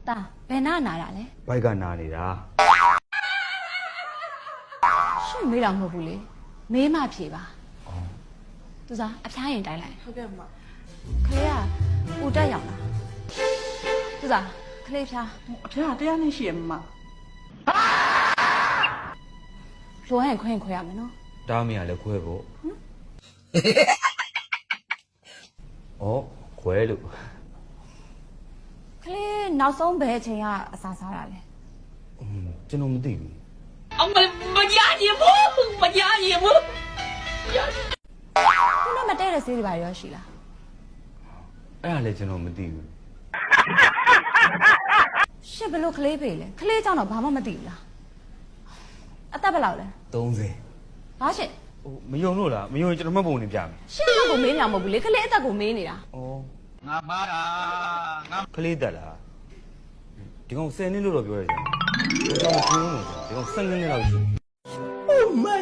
တာဘယ်နာနာတာလဲ ဘိုက်ကနာနေတာ ရှင့်မေးတော့မဟုတ်ဘူးလေမေးမှဖြေပါသူစားအဖျားရင်တိုင်းလိုက် ဟုတ်ကဲ့မ ခလေးကဦးတက်ရောက်လာသူစားခလေးဖျား အထက်ကတရားနဲ့ရှိရမ လိုဟန်ခွင့်ခွဲရမယ်နော် တားမရလဲခွဲဖို့ဩခွဲလို့ ခလေးနောက်ဆုံးဘယ်အချိန်ကအစာစားတာလဲ ကျွန်တော်မသိဘူး မရရင်ဘူးမရရင်ဘူး သူနဲ့မတည့်တဲ့ဆေးတွေပါရောရှိလား အဲ့ဒါလည်းကျွန်တော်မသိဘူး ရှင့်ဘလို့ခလေးဖေးလဲခလေးကြောင့်တော့ဘာမှမသိဘူးလားအသက်ဘယ်လောက်လဲ 30 ဘာရှင့် ဟိုမယုံလို့လားမယုံရင်ကျွန်တော်မှတ်ပုံနေပြမယ် ရှင့်အသက်ကိုမေးနေမှာမဟုတ်ဘူးလေခလေးအသက်ကိုမေးနေတာ ဩငါမားတာငါကလေးတက်လားဒီကောင်10နှစ်လို့တော့ပြောရတယ်ကျွန်တော်မပြောဘူးဒီကောင်12နှစ်လောက်ရှိ Oh my